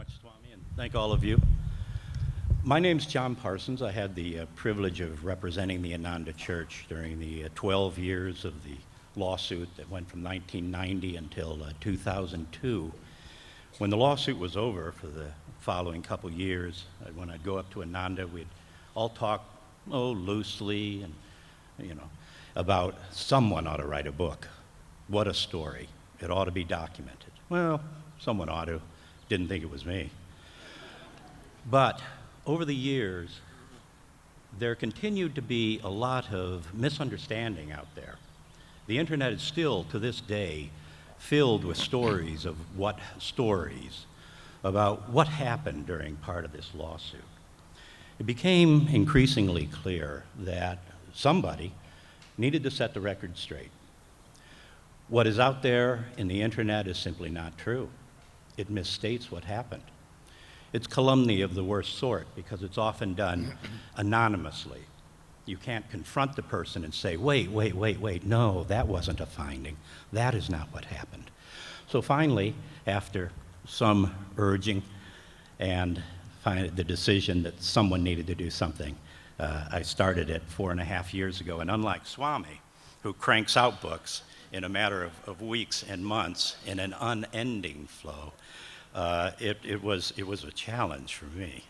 much, Swami, and thank all of you. My name's Jon Parsons. I had the privilege of representing the Ananda Church during the 12 years of the lawsuit that went from 1990 until 2002. When the lawsuit was over for the following couple years, when I'd go up to Ananda, we'd all talk, loosely and, about someone ought to write a book. What a story. It ought to be documented. Well, someone ought to. Didn't think it was me. But over the years, there continued to be a lot of misunderstanding out there. The internet is still, to this day, filled with stories about what happened during part of this lawsuit. It became increasingly clear that somebody needed to set the record straight. What is out there in the internet is simply not true. It misstates what happened. It's calumny of the worst sort because it's often done anonymously. You can't confront the person and say, wait, no, that wasn't a finding. That is not what happened. So finally, after some urging and the decision that someone needed to do something, I started it 4.5 years ago. And unlike Swami, who cranks out books in a matter of weeks and months in an unending flow, it was a challenge for me.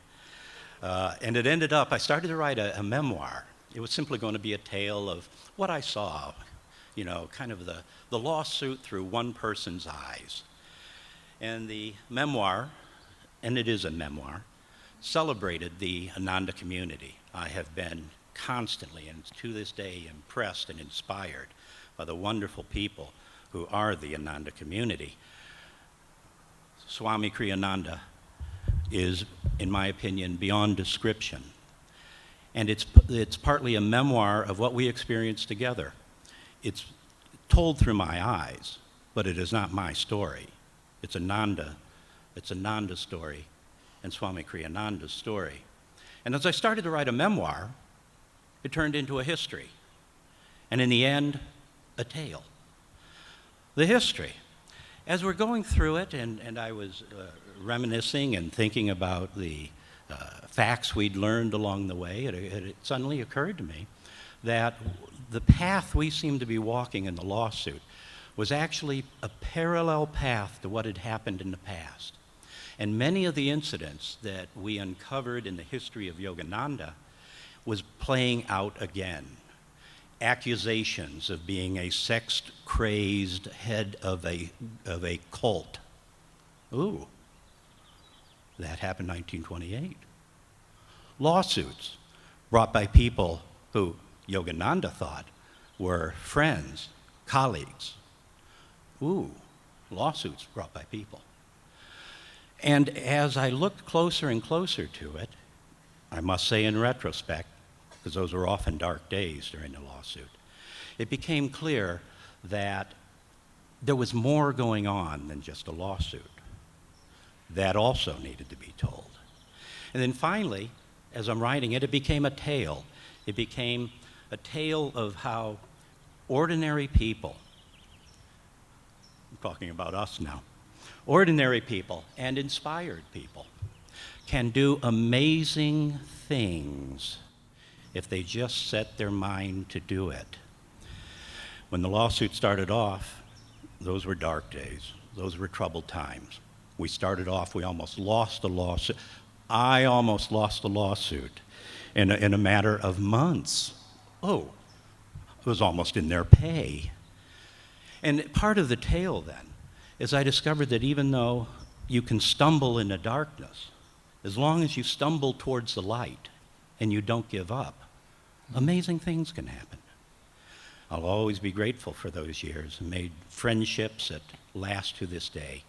And it ended up, I started to write a memoir. It was simply going to be a tale of what I saw, kind of the lawsuit through one person's eyes. And the memoir, and it is a memoir, celebrated the Ananda community. I have been constantly, and to this day, impressed and inspired by the wonderful people who are the Ananda community. Swami Kriyananda is, in my opinion, beyond description. And it's partly a memoir of what we experienced together. It's told through my eyes, but it is not my story. It's Ananda's story and Swami Kriyananda's story. And as I started to write a memoir, it turned into a history. And in the end, a tale. The history. As we're going through it, and I was reminiscing and thinking about the facts we'd learned along the way, it suddenly occurred to me that the path we seemed to be walking in the lawsuit was actually a parallel path to what had happened in the past. And many of the incidents that we uncovered in the history of Yogananda was playing out again. Accusations of being a sex-crazed head of a cult. Ooh, that happened in 1928. Lawsuits brought by people who Yogananda thought were friends, colleagues. Ooh, lawsuits brought by people. And as I looked closer and closer to it, I must say in retrospect, because those were often dark days during the lawsuit, it became clear that there was more going on than just a lawsuit. That also needed to be told. And then finally, as I'm writing it, it became a tale. It became a tale of how ordinary people, I'm talking about us now, ordinary people and inspired people can do amazing things if they just set their mind to do it. When the lawsuit started off, those were dark days. Those were troubled times. We started off, we almost lost the lawsuit. I almost lost the lawsuit in a matter of months. Oh, it was almost in their pay. And part of the tale then is I discovered that even though you can stumble in the darkness, as long as you stumble towards the light and you don't give up, amazing things can happen. I'll always be grateful for those years and made friendships that last to this day.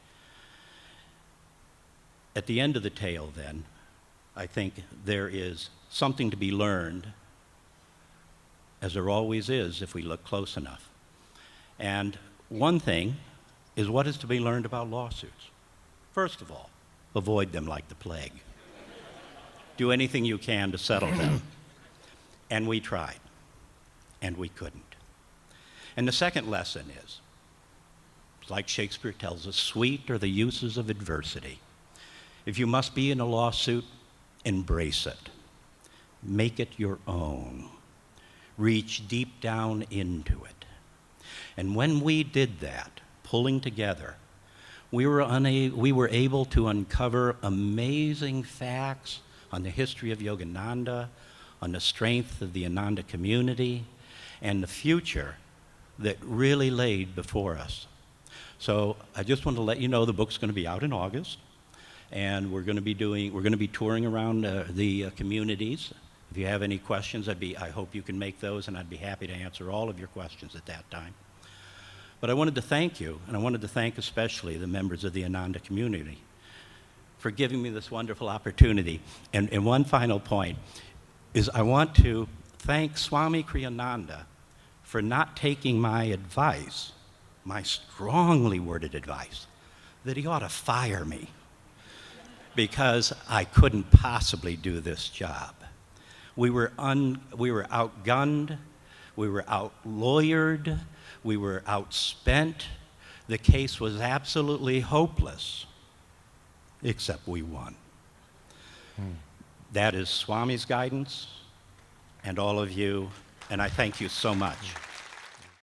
At the end of the tale, then, I think there is something to be learned, as there always is if we look close enough. And one thing is what is to be learned about lawsuits. First of all, avoid them like the plague. Do anything you can to settle them. And we tried, and we couldn't. And the second lesson is, like Shakespeare tells us, sweet are the uses of adversity. If you must be in a lawsuit, embrace it. Make it your own. Reach deep down into it. And when we did that, pulling together, we were able to uncover amazing facts on the history of Yogananda, on the strength of the Ananda community, and the future that really laid before us. So I just want to let you know the book's going to be out in August, and we're going to be touring around the communities. If you have any questions, I hope you can make those, and I'd be happy to answer all of your questions at that time. But I wanted to thank you, and I wanted to thank especially the members of the Ananda community for giving me this wonderful opportunity. And one final point is I want to thank Swami Kriyananda for not taking my advice, my strongly worded advice, that he ought to fire me because I couldn't possibly do this job. We were outgunned, we were outlawyered, we were outspent. The case was absolutely hopeless, except we won. That is Swami's guidance and all of you, and I thank you so much.